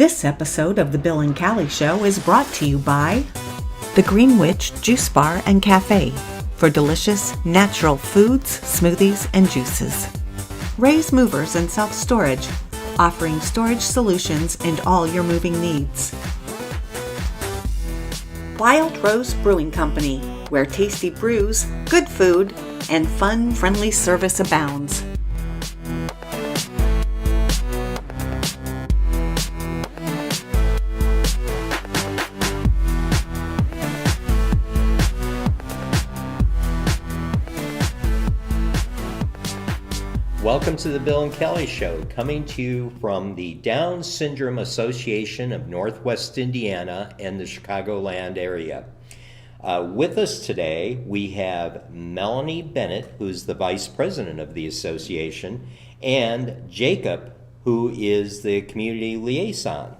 This episode of The Bill and Callie Show is brought to you by the Green Witch Juice Bar and Cafe for delicious, natural foods, smoothies, and juices. Ray's Movers and Self-Storage, offering storage solutions and all your moving needs. Wildrose Brewing Company, where tasty brews, good food, and fun, friendly service abounds. Welcome to the Bill and Kelly Show, coming to you from the Down Syndrome Association of Northwest Indiana and the Chicagoland area. With us today, we have Melanie Bennitt, who's the vice president of the association, and Jocob, who is the community liaison.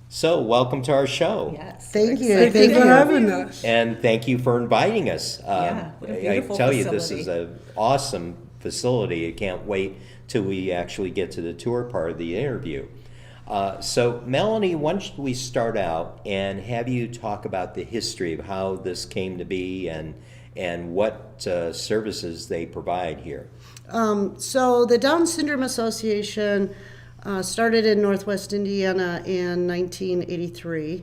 So, welcome to our show. Yes. Thank you. Thank you for having us. And thank you for inviting us. What a beautiful I tell you, facility. this is an awesome facility. I can't wait till we actually get to the tour part of the interview. So Melanie, why don't we start out and have you talk about the history of how this came to be and what services they provide here. So the Down Syndrome Association started in Northwest Indiana in 1983.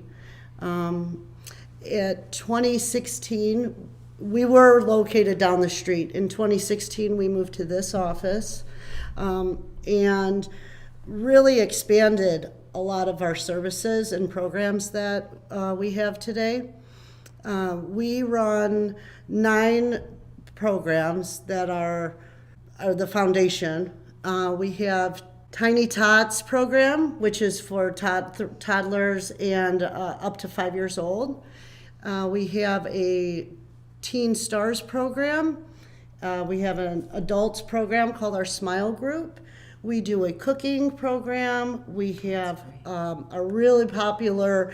At 2016, we were located down the street. In 2016, we moved to this office and really expanded a lot of our services and programs that we have today. We run 9 programs that are the foundation. We have Tiny Tots program, which is for toddlers and up to 5 years old. We have a Teen Stars program. We have an adults program called our Smile Group. We do a cooking program. We have a really popular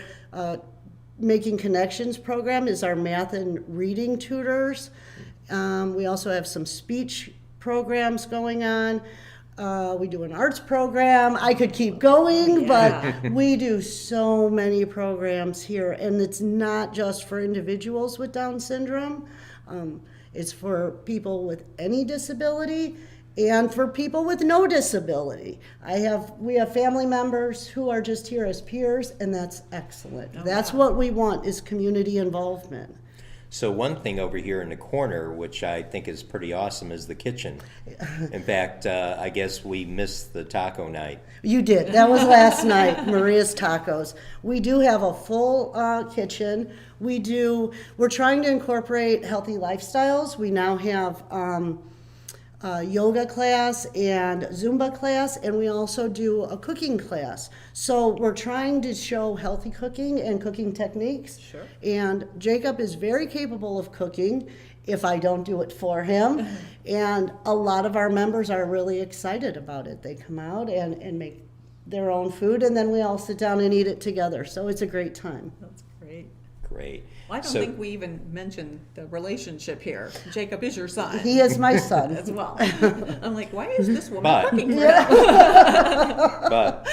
Making Connections program is our math and reading tutors. We also have some speech programs going on. We do an arts program. I could keep going, but we do so many programs here, and it's not just for individuals with Down syndrome. It's for people with any disability and for people with no disability. We have family members who are just here as peers, and that's excellent. That's what we want, is community involvement. So one thing over here in the corner, which I think is pretty awesome, is the kitchen. In fact, I guess we missed the taco night. You did. That was last night, Maria's Tacos. We do have a full kitchen. We're trying to incorporate healthy lifestyles. We now have yoga class and Zumba class, and we also do a cooking class. So we're trying to show healthy cooking and cooking techniques. Sure. And Jocob is very capable of cooking if I don't do it for him. And a lot of our members are really excited about it. They come out and make their own food, and then we all sit down and eat it together. So it's a great time. That's great. Great. Well, I don't think we even mentioned the relationship here. Jocob is your son. He is my son. As well. I'm like, why is this woman cooking for him? But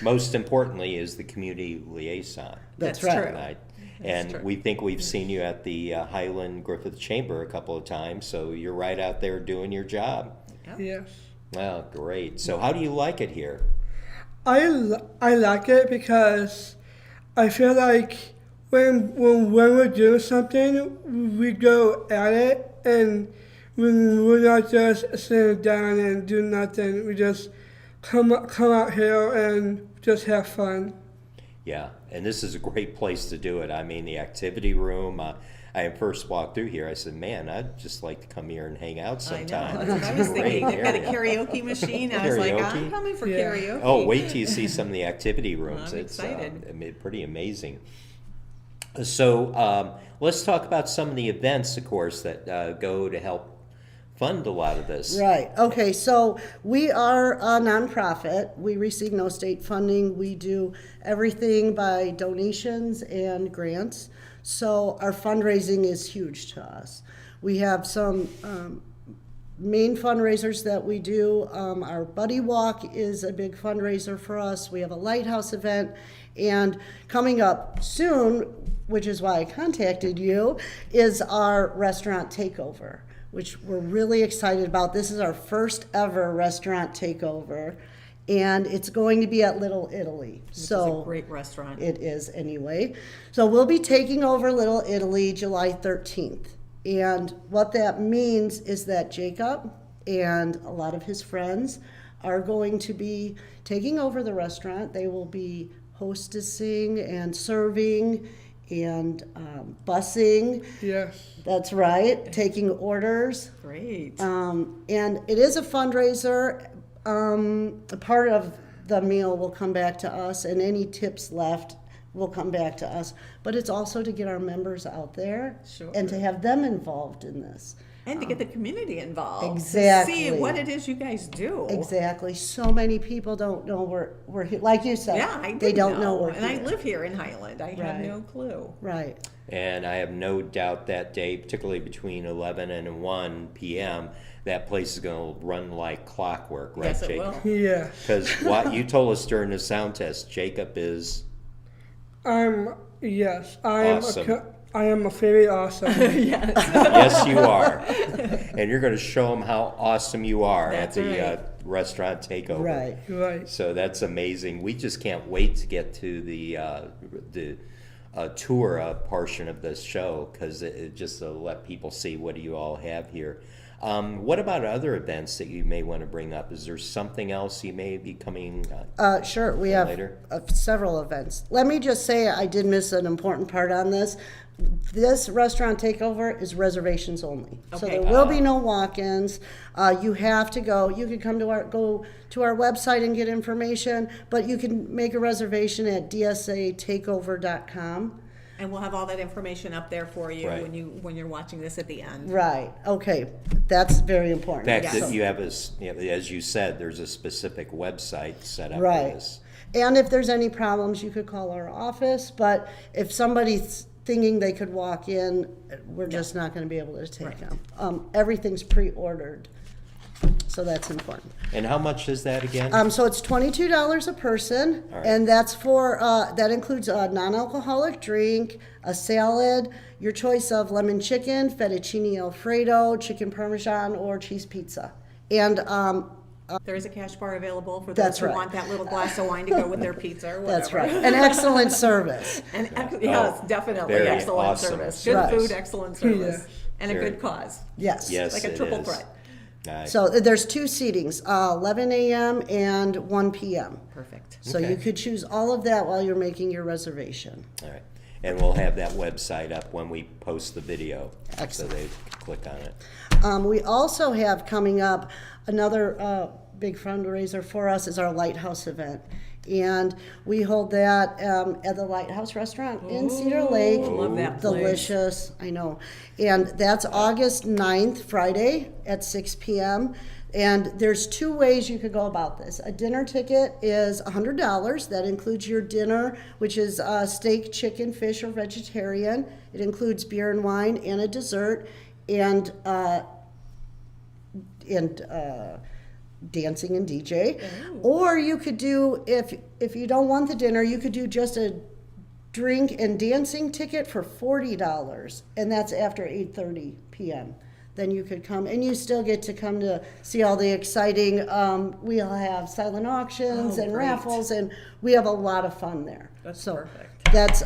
most importantly is the community liaison. That's right. Tonight. And we think we've seen you at the Highland Griffith Chamber a couple of times, so you're right out there doing your job. Yes. Well, great. So how do you like it here? I like it because I feel like when we're doing something, we go at it, and we're not just sitting down and do nothing. We just come out here and just have fun. Yeah, and this is a great place to do it. I mean, the activity room. I first walked through here, I said, man, I'd just like to come here and hang out sometime. I know, that's what I was thinking. They've got a karaoke machine. I was like, I'm coming for karaoke. Oh, wait till you see some of the activity rooms. I'm excited. It's pretty amazing. So let's talk about some of the events, of course, that go to help fund a lot of this. Right. Okay, so we are a nonprofit. We receive no state funding. We do everything by donations and grants. So our fundraising is huge to us. We have some main fundraisers that we do. Our Buddy Walk is a big fundraiser for us. We have a lighthouse event, and coming up soon, which is why I contacted you, is our restaurant takeover, which we're really excited about. This is our first ever restaurant takeover, and it's going to be at Little Italy. Which is a great restaurant. It is anyway. So we'll be taking over Little Italy July 13th. And what that means is that Jocob and a lot of his friends are going to be taking over the restaurant. They will be hostessing and serving and busing. Yes. That's right, taking orders. Great. And it is a fundraiser. A part of the meal will come back to us, and any tips left will come back to us. But it's also to get our members out there Sure. and to have them involved in this. And to get the community involved. Exactly. To see what it is you guys do. Exactly. So many people don't know we're here. Like you said, Yeah, I they didn't don't know we're And here. I live here in Highland. I had Right. no clue. Right. And I have no doubt that day, particularly between 11 and 1 p.m., that place is going to run like clockwork, right, Yes, it Jacob? will. Yeah. Because what you told us during the sound test, Jacob is Yes, I am. Awesome. I am a very awesome. yes, you are, and you're going to show them how awesome you are That's at the right. restaurant takeover. Right. Right. So that's amazing. We just can't wait to get to the tour portion of this show because it just to let people see what do you all have here. What about other events that you may want to bring up? Is there something else you may be coming? Sure, we have Later. several events. Let me just say I did miss an important part on this. This restaurant takeover is reservations only. So Okay. there will be no walk-ins. You have to go. You could go to our website and get information, but you can make a reservation at dsatakeover.com. And we'll have all that information up there for you Right. when you're watching this at the end. Right. Okay. That's very important. In fact, Yes. that you have as you said, there's a specific website set up Right. for this. And if there's any problems, you could call our office. But if somebody's thinking they could walk in, we're just not going to be able to take them. Everything's pre-ordered, so that's important. And how much is that again? So it's $22 a person, All right. and that's for that includes a non-alcoholic drink, a salad, your choice of lemon chicken, fettuccine alfredo, chicken parmesan, or cheese pizza, and There is a cash bar available for That's those who right. want that little glass of wine to go with their pizza or whatever. that's right, an excellent service. And yes, definitely Very excellent awesome service. Good service. food, excellent service, and a Very- good cause. Yes. Yes, Like a it triple is. threat. Nice. So there's two seatings, 11 a.m. and 1 p.m. Perfect. So Okay. you could choose all of that while you're making your reservation. All right. And we'll have that website up when we post the video. Excellent. So they can click on it. We also have coming up another big fundraiser for us is our Lighthouse event. And we hold that at the Lighthouse Restaurant in Cedar Lake. love that place. Delicious, I know. And that's August 9th, Friday at 6 p.m. And there's two ways you could go about this. A dinner ticket is $100. That includes your dinner, which is steak, chicken, fish, or vegetarian. It includes beer and wine and a dessert and dancing and DJ. Or you could do, if you don't want the dinner, you could do just a drink and dancing ticket for $40, and that's after 8:30 p.m. Then you could come, and you still get to come to see all the exciting, we'll have silent auctions and great. raffles, and we have a lot of fun there. That's So perfect. that's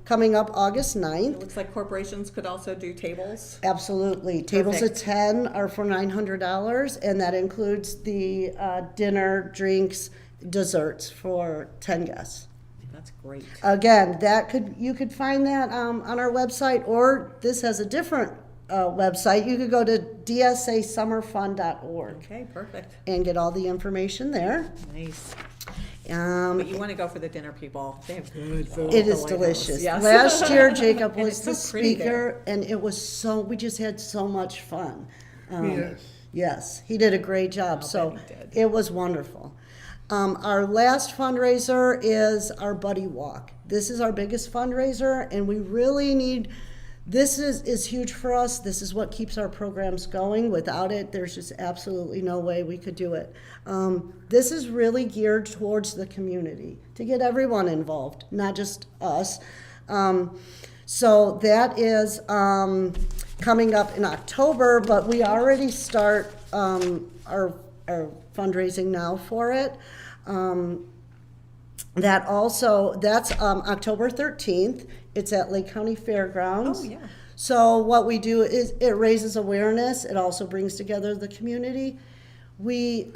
coming up August 9th. It looks like corporations could also do tables. Absolutely. Tables of Perfect. 10 are for $900, and that includes the dinner, drinks, desserts for 10 guests. That's great. Again, you could find that on our website, or this has a different website. You could go to dsasummerfun.org Okay, perfect. and get all the information there. Nice. Um, But you want to go for the dinner people. They have good food. It at the is Lighthouse. delicious. Yes. Last year, Jocob And was it's the so pretty there. speaker, and it was we just had so much fun. Yes. Yes, he did a great job. So bet he did. it was wonderful. Our last fundraiser is our Buddy Walk. This is our biggest fundraiser, and we really need this is huge for us. This is what keeps our programs going. Without it, there's just absolutely no way we could do it. This is really geared towards the community, to get everyone involved, not just us. So that is coming up in October, but we already start our fundraising now for it. That's October 13th. It's at Lake County Fairgrounds. Oh, yeah. So what we do is it raises awareness. It also brings together the community. We,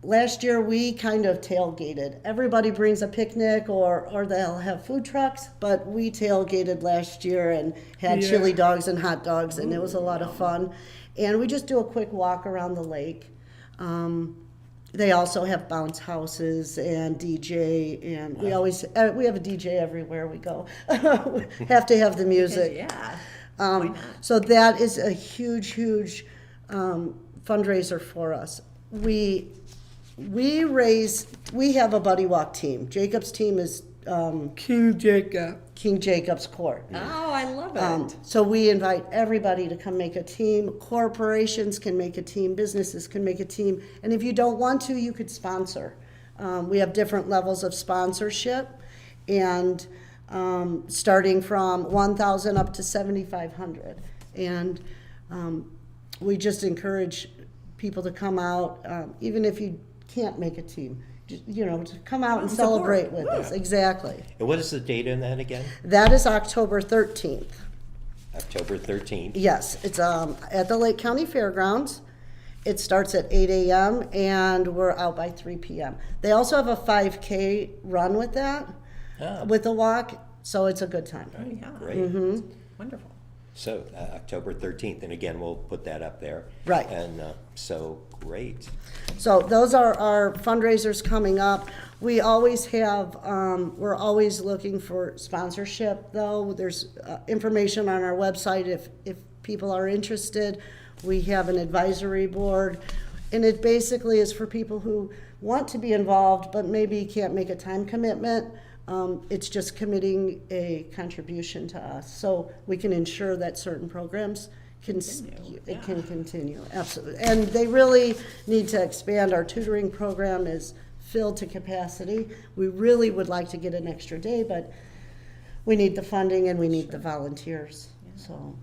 last year we kind of tailgated. Everybody brings a picnic or they'll have food trucks, but we tailgated last year and had chili dogs and hot dogs, and it was a lot of fun. And we just do a quick walk around the lake. They also have bounce houses and DJ, and we always we have a DJ everywhere we go. Have to have the music. Yeah. So that is a huge fundraiser for us. We have a buddy walk team. Jacob's team is King Jacob. King Jacob's Court. Oh, I love it. So we invite everybody to come make a team. Corporations can make a team, businesses can make a team, and if you don't want to, you could sponsor. We have different levels of sponsorship, and starting from 1,000 up to 7,500. And we just encourage people to come out, even if you can't make a team. To come out and celebrate with us. Exactly. And what is the date on that again? That is October 13th. October 13th. Yes, it's at the Lake County Fairgrounds. It starts at 8 a.m. and we're out by 3 p.m. They also have a 5K run with that, with the walk, so it's a good time. Right. Yeah. Great. Mm-hmm. Wonderful. So October 13th, and again, we'll put that up there. Right. And so great. So those are our fundraisers coming up. We always have, we're always looking for sponsorship, though. There's information on our website if people are interested. We have an advisory board, and it basically is for people who want to be involved but maybe can't make a time commitment. It's just committing a contribution to us, so we can ensure that certain programs can continue. Absolutely. And they really need to expand. Our tutoring program is filled to capacity. We really would like to get an extra day, but we need the funding and we need the volunteers. So,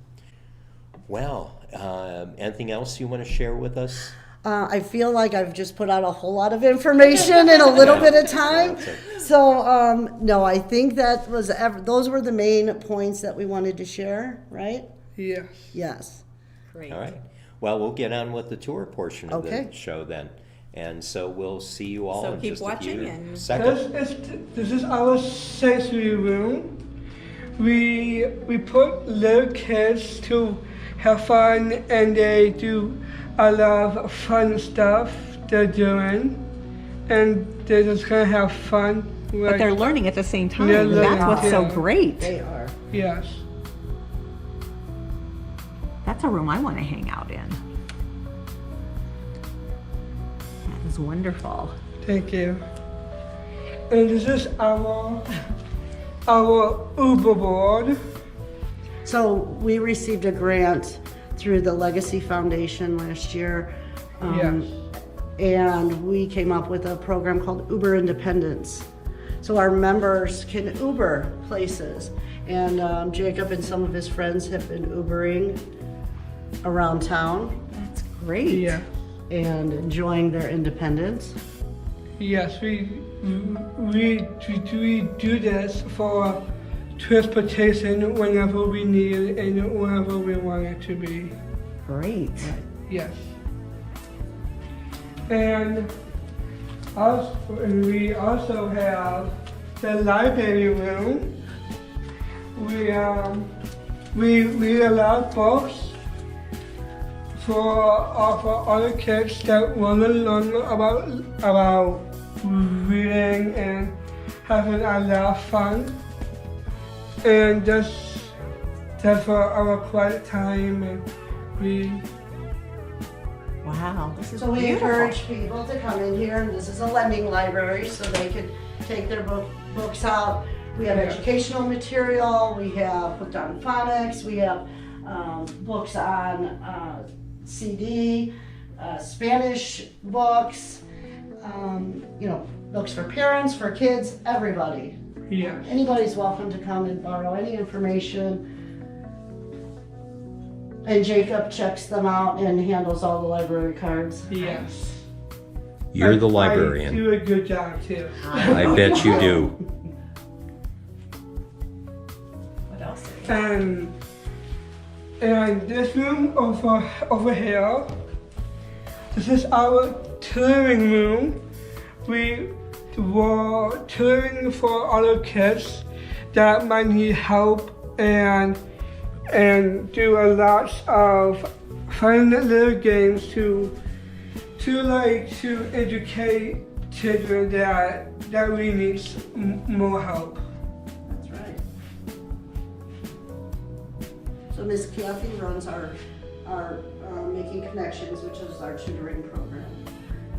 Well, anything else you want to share with us? I feel like I've just put out a whole lot of information in a little bit of time. So, no, I think those were the main points that we wanted to share, right? Yes. Yes. Great. All right. Well, we'll get on with the tour portion of Okay. the show then. And so we'll see you all So in keep just watching a few and- seconds. This is our sensory room. We put little kids to have fun, and they do a lot of fun stuff they're doing, and they're just gonna have fun. But they're learning at the same time. They're learning, That's what's so yeah. great. They are. Yes. That's a room I want to hang out in. That is wonderful. Thank you. And this is our Uber board. So we received a grant through the Legacy Foundation last year. Yes. And we came up with a program called Uber Independence. So our members can Uber places. And Jacob and some of his friends have been Ubering around town That's great. Yeah. and enjoying their independence. Yes, we do this for transportation whenever we need it and whenever we want it to be. Great. Yes. And we also have the library room. We read a lot of books for other kids that want to learn about reading and having a lot of fun. And that's for our quiet time, and we. Wow. This is So we beautiful. encourage people to come in here, and this is a lending library, so they could take their books out, We have educational material, we have booked on phonics, we have books on CD, Spanish books, books for parents, for kids, everybody. Yeah. Anybody's welcome to come and borrow any information. And Jacob checks them out and handles all the library cards. Yes. You're the I librarian. do a good job too. I bet you do. What else? And this room over here, this is our touring room. We were touring for other kids that might need help and do a lot of fun little games to educate children that really needs more help. That's right. So Miss Kathy runs our Making Connections, which is our tutoring program.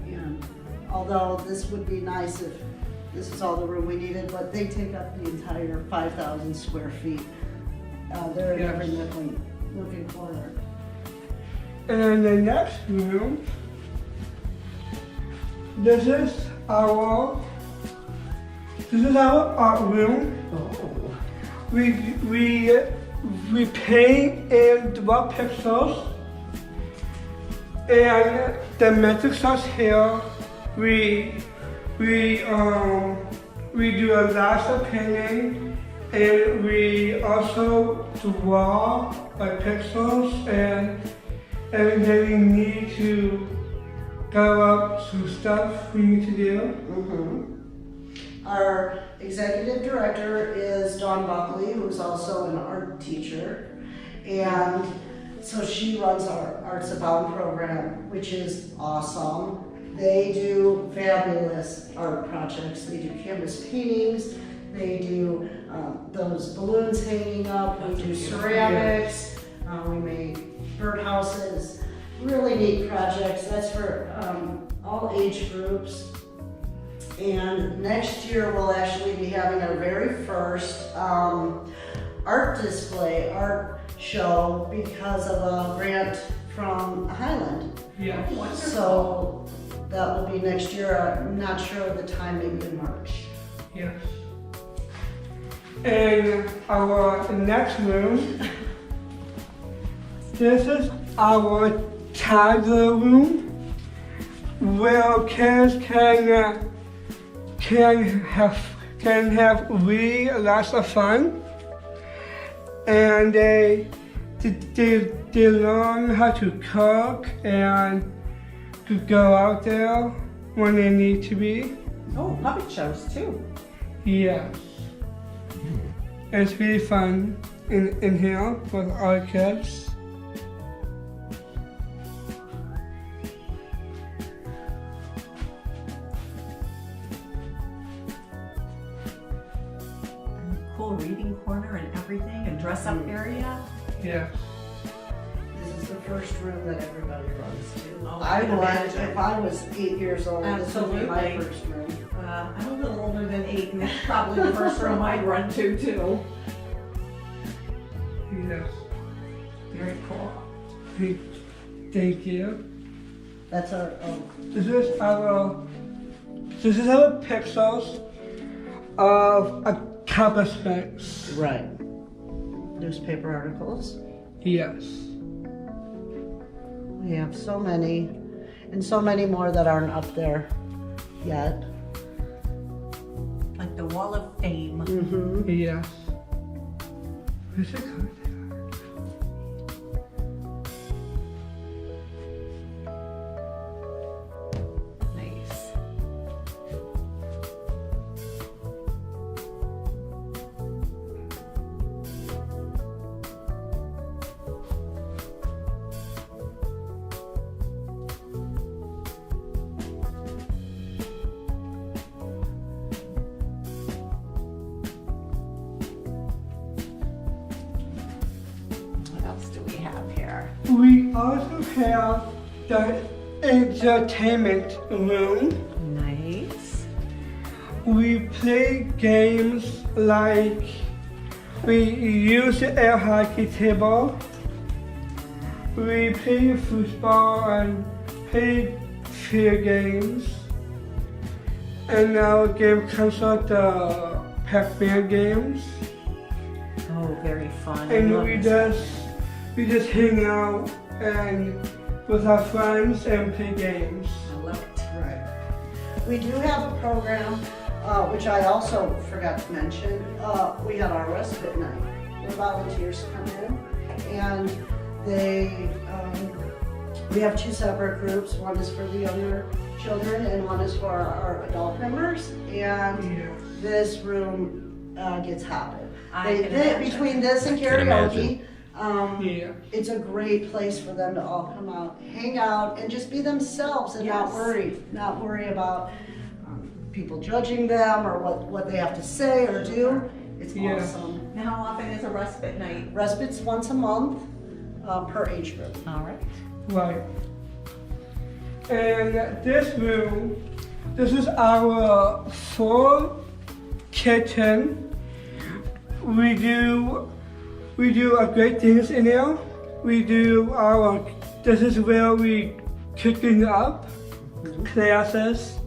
And although this would be nice if this is all the room we needed, but they take up the entire 5,000 square feet. They're in every looking corner. And the next room, this is our art room. Oh. We paint and draw pixels, and the magic sauce here. We do a lot of painting, and we also draw by pixels, and then we need to go up some stuff we need to do. Our executive director is Dawn Buckley, who's also an art teacher. And so she runs our Arts Abound program, which is awesome. They do fabulous art projects. They do canvas paintings. They do those balloons hanging up. We do ceramics. We make birdhouses. Really neat projects. That's for all age groups. And next year we'll actually be having our very first art display, art show, because of a grant from Highland. Yeah. So that will be next year. I'm not sure of the time, maybe in March. Yes. And our next room, this is our toddler room, where kids can have really lots of fun, and they learn how to cook and to go out there when they need to be. Oh, puppet shows too. Yes. It's really fun in here with our kids. Cool reading corner and everything, and dress up area. Yeah. This is the first room that everybody runs to. Oh, I I can would, imagine. if I was 8 years old, this would be my Absolutely. first room. I'm a little older than 8, and that's probably the first room I'd run to too. Yes. Very cool. Thank you. That's our, This is our pixels of accomplishments. right. Newspaper articles. Yes. We have so many, and so many more that aren't up there yet. Like the Wall of Fame. Mm-hmm. Yes. Where's it coming? Nice. What else do we have here? We also have the entertainment room, Nice. we play games like we use the air hockey table. We play football and play fear games. And our game comes out the Pac-Man games. Oh, very fun. And we just hang out and with our friends and play games. I love it. Right. We do have a program, which I also forgot to mention. We have our respite night, where volunteers come in, and we have two separate groups. One is for the younger children, and one is for our adult members. And this room gets hopping. Between this and karaoke. It's a great place for them to all come out, hang out, and just be themselves and not worry about people judging them or what they have to say or do. It's awesome. Now, how often is a respite night? Respite's once a month per age group. All right. Right. And this room, this is our full kitchen. We do great things in there. This is where we cooking up classes.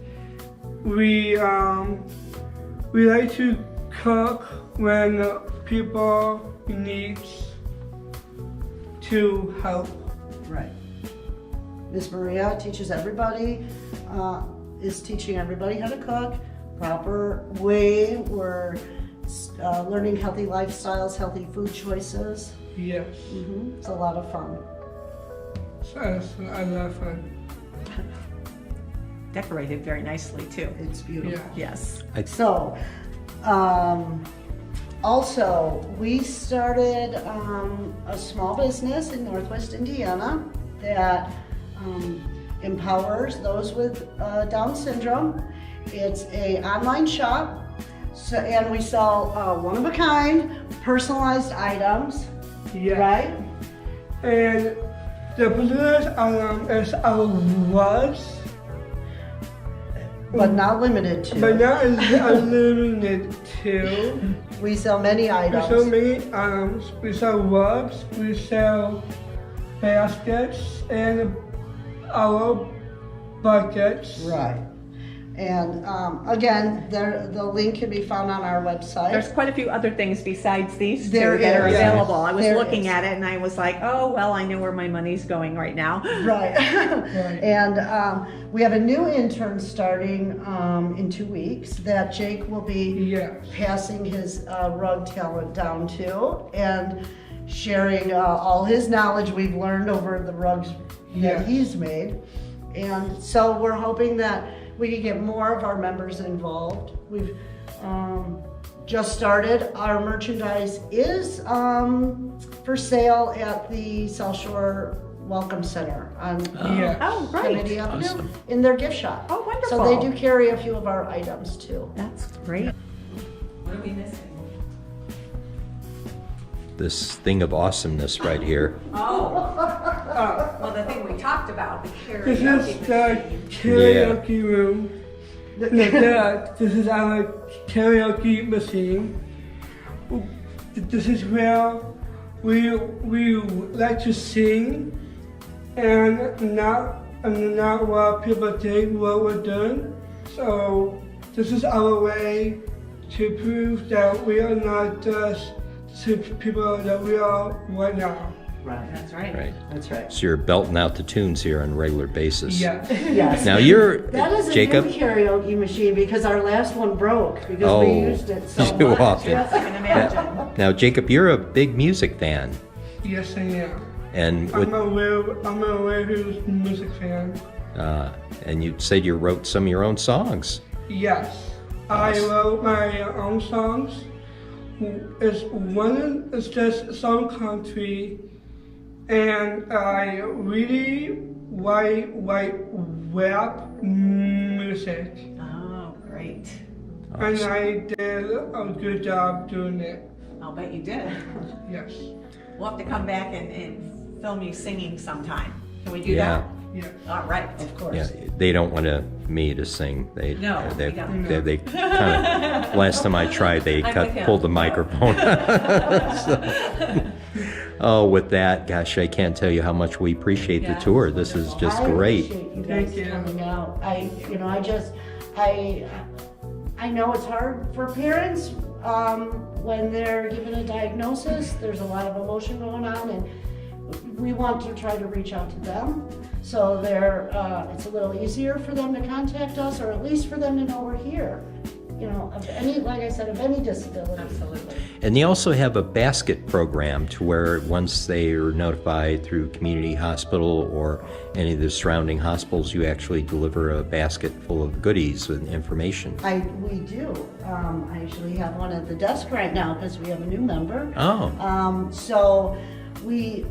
We like to cook when people need to help. Right. Miss Maria teaches everybody, is teaching everybody how to cook, proper way. We're learning healthy lifestyles, healthy food choices. Yes. It's a lot of fun. It's a lot of fun. Decorated very nicely, too. It's beautiful. Yes. So, also, we started a small business in Northwest Indiana that empowers those with Down syndrome. It's an online shop, and we sell one-of-a-kind, personalized items, right? And the personalized item is our rugs. But not limited to. But not limited to. We sell many items. We sell many items. We sell rugs. We sell baskets and our buckets. Right. And again, the link can be found on our website. There's quite a few other things besides these two There that are is. available. I was There looking is. at it and I was like, oh, well, I know where my money's going right now. Right. And we have a new intern starting in 2 weeks that Jake will be passing his rug talent down to and sharing all his knowledge we've learned over the rugs that he's made. And so we're hoping that we can get more of our members involved. We've just started. Our merchandise is for sale at the South Shore Welcome Center on Oh, Kennedy right. Avenue in their gift shop. Oh, wonderful. So they do carry a few of our items too. That's great. What are we missing? This thing of awesomeness right here. Well, the thing we talked about, the This karaoke is the machine. karaoke room. This is our karaoke machine. This is where we like to sing and not what people think what we're doing. So this is our way to prove that we are not just people that we are right now. Right. That's right. Right. That's right. So you're belting out the tunes here on a regular basis. Yes. Now you're That is a Jacob. new karaoke machine because our last one broke because Oh, we used it so you much. often. Yes, I can imagine. Now Jacob, you're a big music fan, Yes, I am. and with, I'm a very music fan. and you said you wrote some of your own songs. Yes, I wrote my own songs. It's just some country, and I really write rap music, Oh, great. and I did a good job doing it. I'll bet you did. Yes, We'll have to come back and film you singing sometime. Can we do Yeah. that? Yeah. All right. of course. Yeah, they don't want me to sing. No, they, we don't. they kind of, last time I tried, they I'm with him. pulled the microphone. Oh, with that, gosh, I can't tell you how much we appreciate the Yeah. tour. This is just I great. appreciate you Thank guys you. coming out. I know it's hard for parents when they're given a diagnosis. There's a lot of emotion going on, and we want to try to reach out to them. So it's a little easier for them to contact us, or at least for them to know we're here. Of any, like I said, of any disability. Absolutely. And they also have a basket program to where once they are notified through community hospital or any of the surrounding hospitals, you actually deliver a basket full of goodies with information. We do. I actually have one at the desk right now because we have a new member. Oh, So we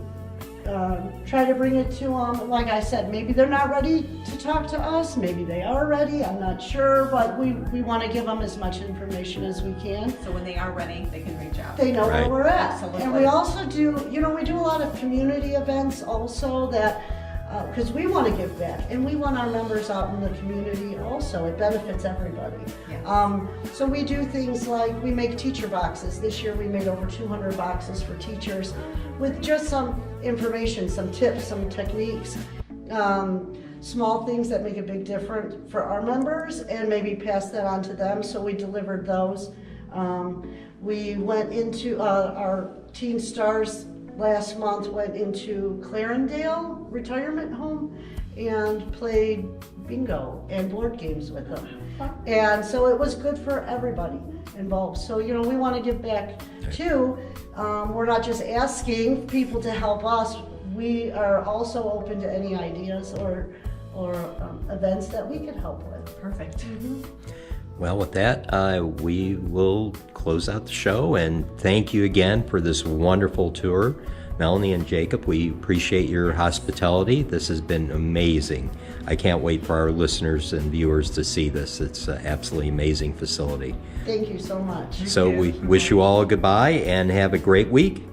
try to bring it to them. Like I said, maybe they're not ready to talk to us. Maybe they are ready. I'm not sure, but we want to give them as much information as we can. So when they are ready, they can reach out. They know Right. where we're at. Absolutely. And we also do, we do a lot of community events also that, because we want to give back and we want our members out in the community also. It benefits everybody. Yeah. So we do things like we make teacher boxes. This year we made over 200 boxes for teachers with just some information, some tips, some techniques, small things that make a big difference for our members and maybe pass that on to them. So we delivered those. We went into our Teen Stars last month, went into Clarendale Retirement Home and played bingo and board games with them. And so it was good for everybody involved. So, we want to give back too. We're not just asking people to help us. We are also open to any ideas or events that we could help with. Perfect. well, with that, we will close out the show and thank you again for this wonderful tour. Melanie and Jacob, we appreciate your hospitality. This has been amazing. I can't wait for our listeners and viewers to see this. It's an absolutely amazing facility. Thank you so much. So we wish you all a goodbye and have a great week.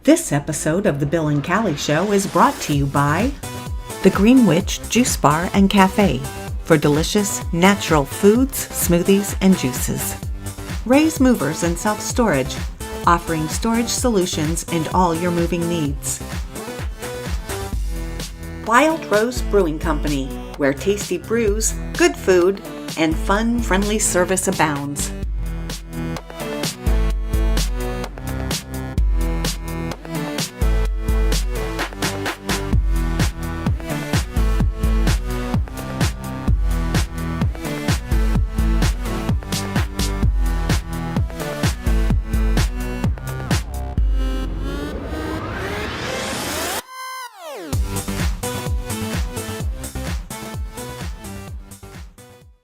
This episode of the Bill and Callie Show is brought to you by the Green Witch Juice Bar and Cafe for delicious, natural foods, smoothies, and juices. Ray's Movers and Self-Storage, offering storage solutions and all your moving needs. Wildrose Brewing Company, where tasty brews, good food, and fun, friendly service abounds.